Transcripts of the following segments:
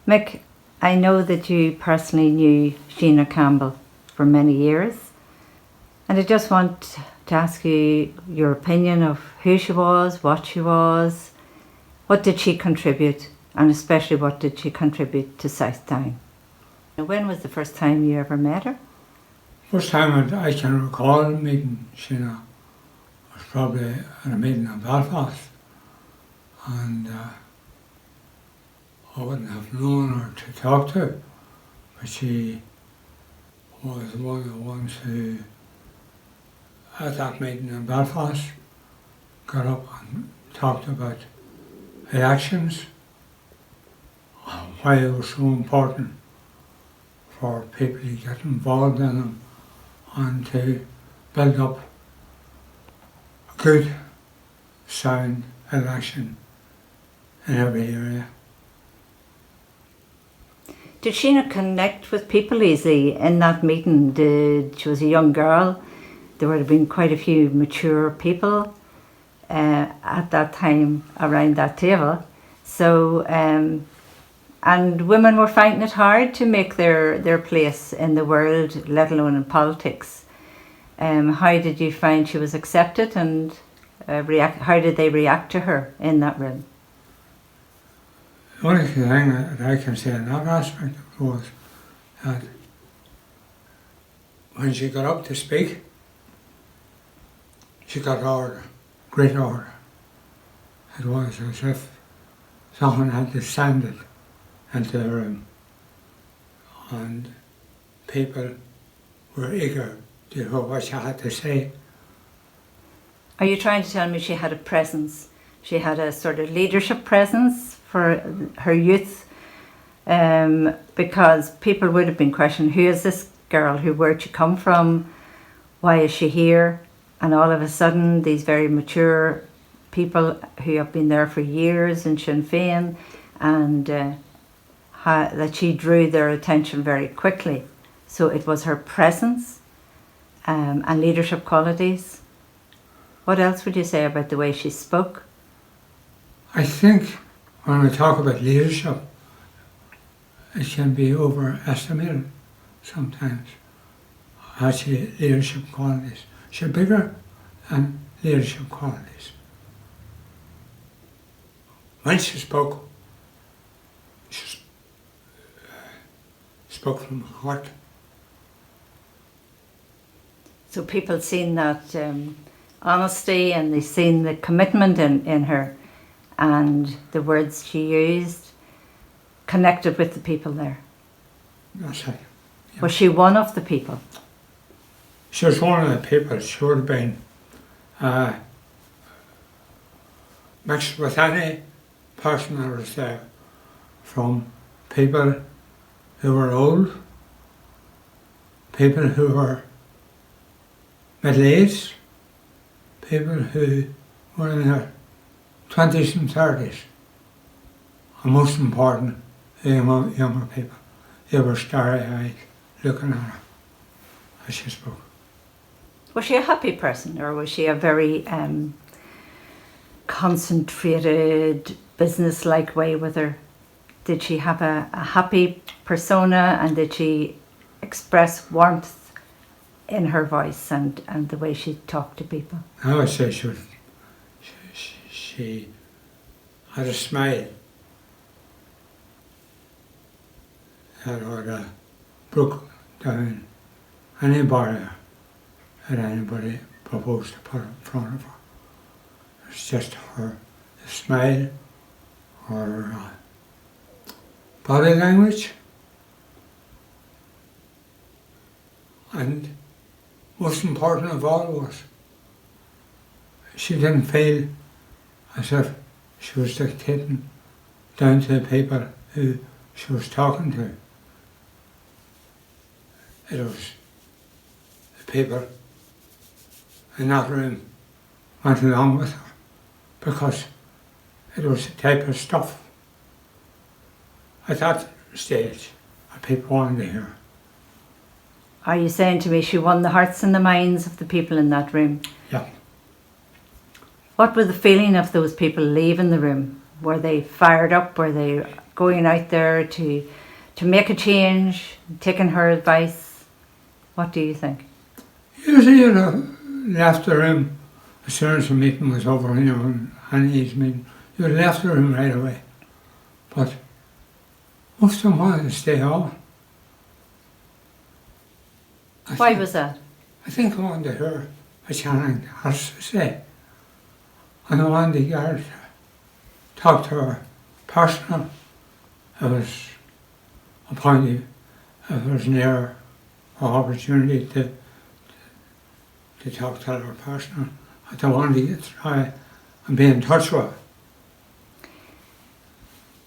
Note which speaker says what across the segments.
Speaker 1: Mick, I know that you personally knew Sheena Campbell for many years, and I just want to ask you your opinion of who she was, what did she contribute, and especially what did she contribute to Southdown? When was the first time you ever met her?
Speaker 2: First time I can recall meeting Sheena was probably at a meeting in Belfast, and I wouldn't have known her to talk to, but she was one of the ones who, at that meeting in Belfast, got up and talked about elections, why they were so important for people to get involved in them and to build up a good, sound election in every area.
Speaker 1: Did Sheena connect with people easily in that meeting? She was a young girl. There would have been quite a few mature people at that time around that table. So, and women were finding it hard to make their place in the world, let alone in politics. How did you find she was accepted, and how did they react to her in that room?
Speaker 2: The only thing that I can say in that aspect was that when she got up to speak, she got order, great order. It was as if someone had descended into the room, and people were eager to hear what she had to say.
Speaker 1: Are you trying to tell me she had a presence? She had a sort of leadership presence for her youth, because people would have been questioning, who is this girl, where'd she come from, why is she here? And all of a sudden these very mature people who have been there for years in Sinn Féin, and that she drew their attention very quickly. So it was her presence and leadership qualities. What else would you say about the way she spoke?
Speaker 2: I think when we talk about leadership, it can be overestimated sometimes. Actually, leadership qualities. She's bigger than leadership qualities. When she spoke, she spoke from the heart.
Speaker 1: So people seen that honesty, and they seen the commitment in her, and the words she used connected with the people there.
Speaker 2: That's it. Yeah.
Speaker 1: Was she one of the people?
Speaker 2: She was one of the people. She would have been mixed with any person that was there, from people who were old, people who were middle-aged, people who were in their 20s and 30s, and most important, the younger people. They were starry-eyed looking at her as she spoke.
Speaker 1: Was she a happy person, or was she a very concentrated, business-like way with her? Did she have a happy persona, and did she express warmth in her voice and the way she talked to people?
Speaker 2: I would say she had a smile that would broke down any barrier that anybody proposed to put in front of her. It's just her smile, her body language, and most important of all was she didn't feel as if she was dictating down to the people who she was talking to. It was the people in that room went along with her because it was the type of stuff at that stage that people wanted to hear.
Speaker 1: Are you saying to me she won the hearts and the minds of the people in that room?
Speaker 2: Yeah.
Speaker 1: What was the feeling of those people leaving the room? Were they fired up? Were they going out there to make a change, taking her advice? What do you think?
Speaker 2: Usually you'd have left the room as soon as the meeting was over, and his meeting. You'd have left the room right away. But most of them wanted to stay on.
Speaker 1: Why was that?
Speaker 2: I think I wanted to hear what Sheena has to say. And I wanted to get her to talk to her personal. It was a point of, if it was near an opportunity to talk to her personal. I wanted to try and be in touch with her.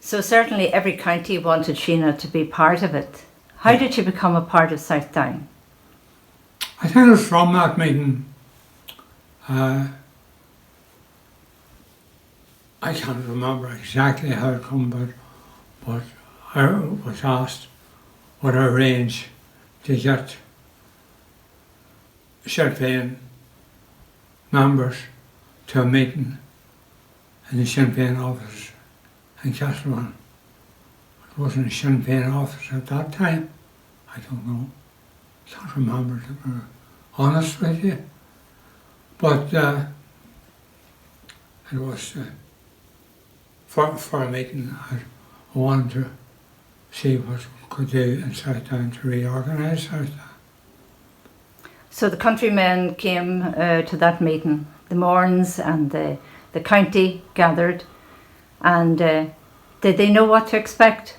Speaker 1: So certainly every county wanted Sheena to be part of it. How did she become a part of Southdown?
Speaker 2: I think it was from that meeting. I can't remember exactly how it come, but I was asked would I arrange to get Sinn Féin members to a meeting in the Sinn Féin office in Castlemaine. It wasn't a Sinn Féin office at that time. I don't know. I can't remember, to be honest with you. But it was for a meeting. I wanted to see what we could do in Southdown to reorganise Southdown.
Speaker 1: So the countrymen came to that meeting. The Morns and the county gathered, and did they know what to expect?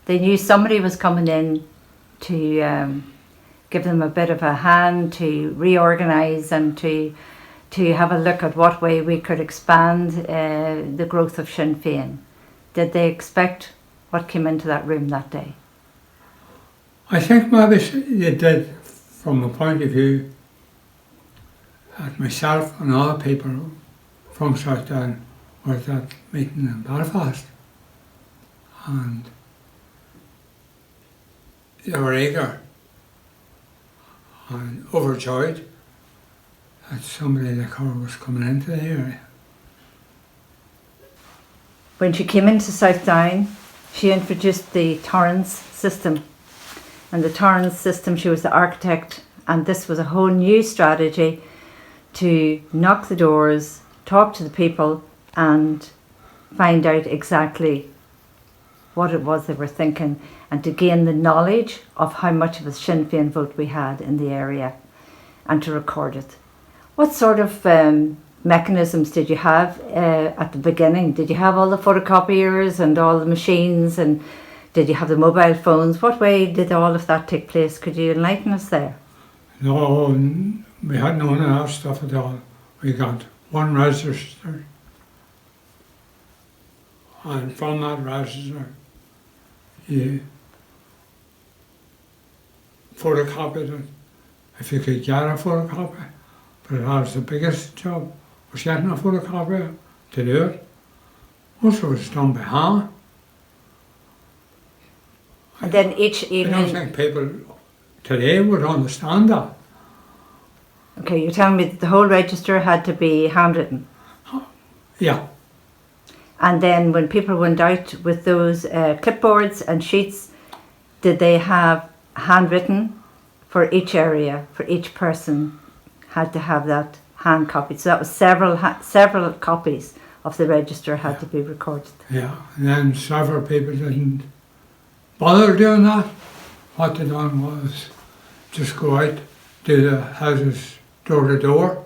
Speaker 1: They knew somebody was coming in to give them a bit of a hand to reorganise and to have a look at what way we could expand the growth of Sinn Féin. Did they expect what came into that room that day?
Speaker 2: I think maybe they did, from a point of view that myself and other people from Southdown were at that meeting in Belfast, and they were eager and overjoyed that somebody like her was coming into the area.
Speaker 1: When she came into Southdown, she introduced the Torrance system. And the Torrance system, she was the architect, and this was a whole new strategy to knock the doors, talk to the people, and find out exactly what it was they were thinking, and to gain the knowledge of how much of a Sinn Féin vote we had in the area, and to record it. What sort of mechanisms did you have at the beginning? Did you have all the photocopiers and all the machines, and did you have the mobile phones? What way did all of that take place? Could you enlighten us there?
Speaker 2: No, we had none of that stuff at all. We got one register, and from that register you photocopied it, if you could get a photocopy. But that was the biggest job, was getting a photocopy to do it. Most of it was done by hand.
Speaker 1: And then each evening...
Speaker 2: I don't think people today would understand that.
Speaker 1: Okay, you're telling me that the whole register had to be handwritten?
Speaker 2: Yeah.
Speaker 1: And then when people went out with those clipboards and sheets, did they have handwritten for each area, for each person had to have that hand copied? So that was several copies of the register had to be recorded.
Speaker 2: Yeah, and then several people didn't bother doing that. What they done was just go out, do the houses door to door,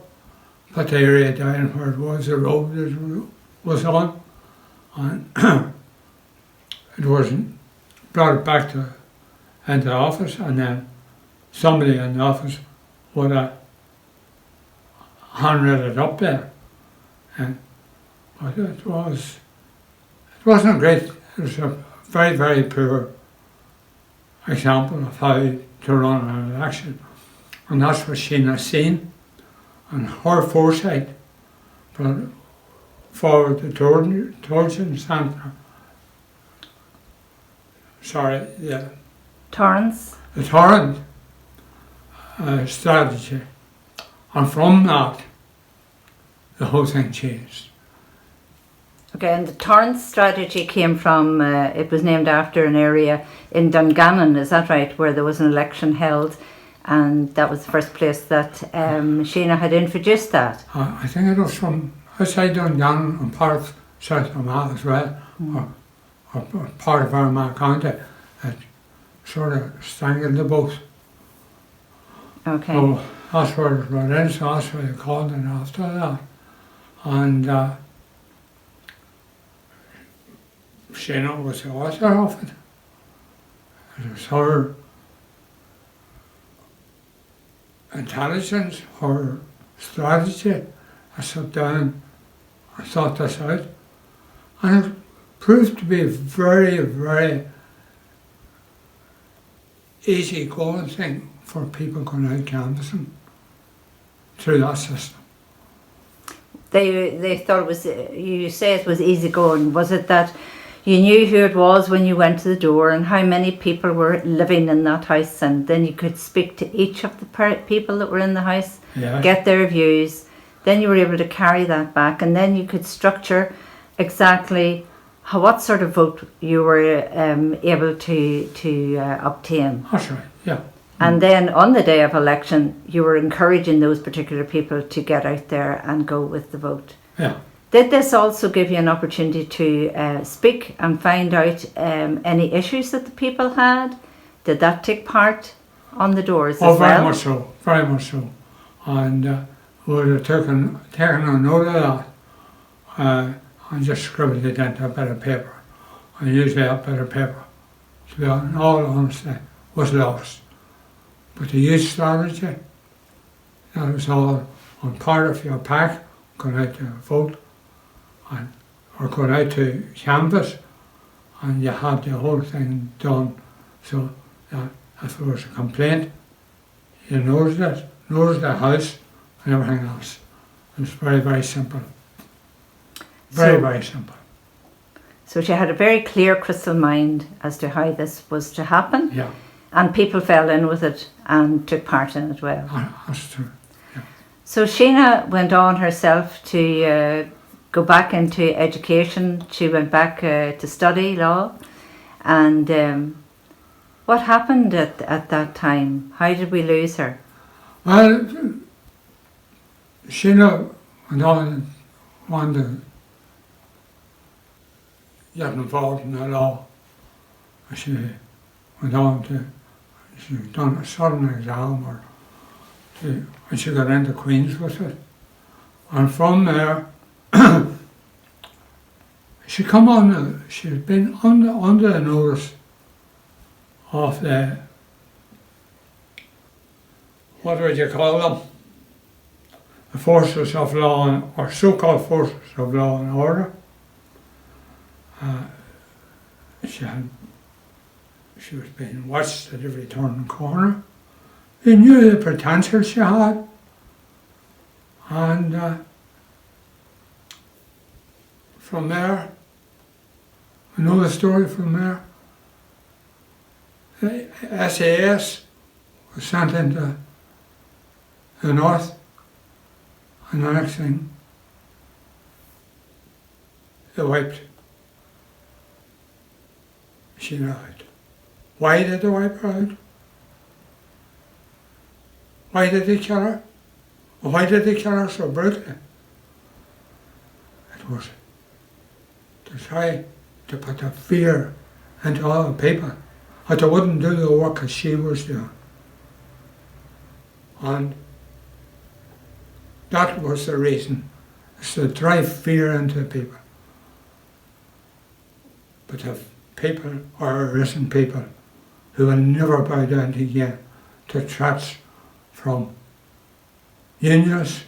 Speaker 2: put the area down where it was, the road it was on, and it wasn't, brought it back into the office, and then somebody in the office would have handwritten it up there. But it wasn't great. It was a very, very poor example of how to run an election. And that's what Sheena seen, and her foresight brought forward the Torrance Centre. Sorry, yeah.
Speaker 1: Torrance?
Speaker 2: The Torrance strategy. And from that, the whole thing changed.
Speaker 1: Okay, and the Torrance strategy came from, it was named after an area in Dungannon, is that right, where there was an election held, and that was the first place that Sheena had introduced that.
Speaker 2: I think it was from outside Dungannon and part of South Armagh as well, or part of Armagh County, that sort of strangled the both.
Speaker 1: Okay.
Speaker 2: So that's where it went in, so that's why they called it after that. And Sheena was the author of it. It was her intelligence, her strategy. I sat down, I thought this out, and it proved to be a very, very easy going thing for people going out canvassing through that system.
Speaker 1: They thought it was, you say it was easy going, was it that you knew who it was when you went to the door and how many people were living in that house, and then you could speak to each of the people that were in the house,
Speaker 2: Yes.
Speaker 1: get their views, then you were able to carry that back, and then you could structure exactly what sort of vote you were able to obtain.
Speaker 2: That's right, yeah.
Speaker 1: And then on the day of election, you were encouraging those particular people to get out there and go with the vote.
Speaker 2: Yeah.
Speaker 1: Did this also give you an opportunity to speak and find out any issues that the people had? Did that take part on the doors as well?
Speaker 2: Very much so, very much so. And we would have taken a note of that and just scribbled it into a bit of paper. And usually that bit of paper, to be in all honesty, was lost. But the youth strategy, that was all on part of your pack, going out to vote, or going out to canvass, and you had the whole thing done so that if there was a complaint, you noticed it, noticed the house and everything else. It was very, very simple. Very simple.
Speaker 1: So she had a very clear crystal mind as to how this was to happen.
Speaker 2: Yeah.
Speaker 1: And people fell in with it and took part in it well.
Speaker 2: That's true. Yeah.
Speaker 1: So Sheena went on herself to go back into education. She went back to study law. And what happened at that time? How did we lose her?
Speaker 2: Well, Sheena went on and wanted to get involved in the law. She went on to, she done a certain exam, and she got into Queen's with it. And from there, she come on, she'd been under the notice of the, what would you call them? The forces of law, or so-called forces of law and order. She was being watched at every turn and corner. They knew the potential she had. And from there, I know the story from there. The SAS was sent into the north, and the next thing, they wiped Sheena out. Why did they wipe her out? Why did they kill her? Why did they kill her so brutally? It was to try to put the fear into all the people that they wouldn't do the work as she was doing. And that was the reason, is to drive fear into people. But if people are arisen people who will never bow down again to threats from unions,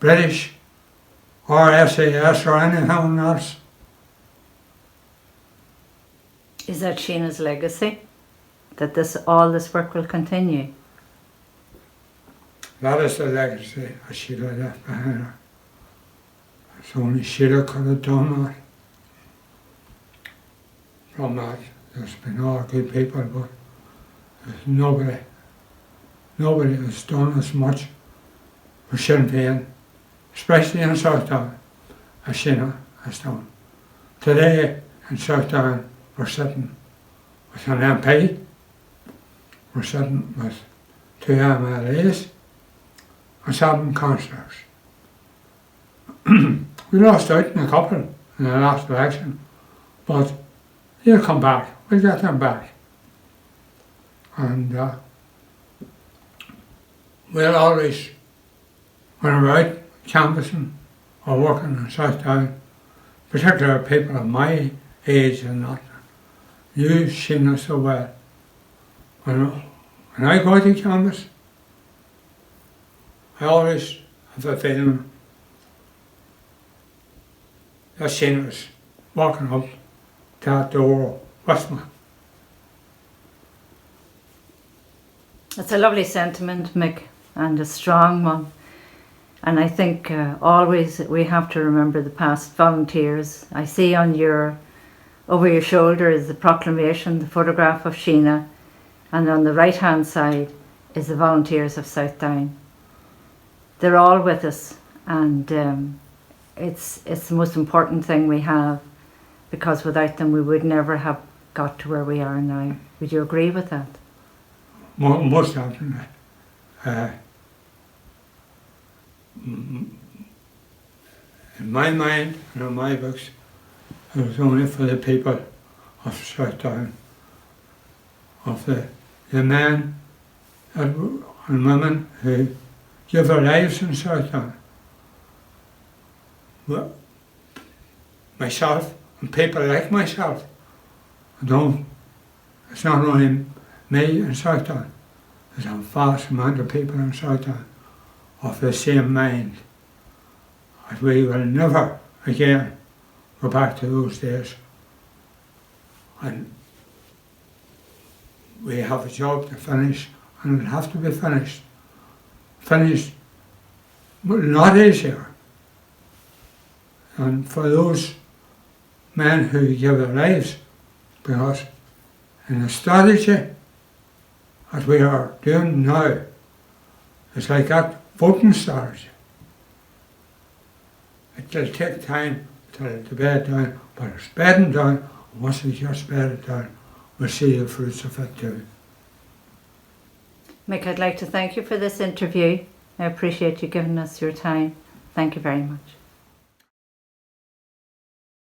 Speaker 2: British, or SAS or anything else.
Speaker 1: Is that Sheena's legacy? That all this work will continue?
Speaker 2: That is the legacy that Sheila left behind her. It's only Sheila could have done that. From that, there's been all good people, but there's nobody has done as much for Sinn Féin, especially in South Dublin, as Sheena has done. Today in Southdown we're sitting with an MP, we're sitting with 2 MLAs and 7 councillors. We lost out in a couple in the last election, but they'll come back, we'll get them back. And we'll always, when we're out canvassing or working in Southdown, particularly people of my age and that, you Sheena so well. When I go to canvass, I always have a feeling that Sheena's walking up to that door with me.
Speaker 1: It's a lovely sentiment, Mick, and a strong one. And I think always we have to remember the past volunteers. I see on over your shoulder is the proclamation, the photograph of Sheena, and on the right hand side is the volunteers of Southdown. They're all with us, and it's the most important thing we have, because without them we would never have got to where we are now. Would you agree with that?
Speaker 2: Most definitely. In my mind and in my books, it was only for the people of Southdown, of the men and women who give their lives in Southdown. Myself and people like myself, it's not only me in Southdown, there's a vast amount of people in Southdown of the same mind, that we will never again go back to those days. And we have a job to finish, and it'll have to be finished. Finished, but not easier. And for those men who give their lives, because in the strategy that we are doing now, it's like that voting strategy. It'll take time to bed down, but it's bedding down, and once we just bed it down, we'll see the fruits of it too.
Speaker 1: Mick, I'd like to thank you for this interview. I appreciate you giving us your time. Thank you very much.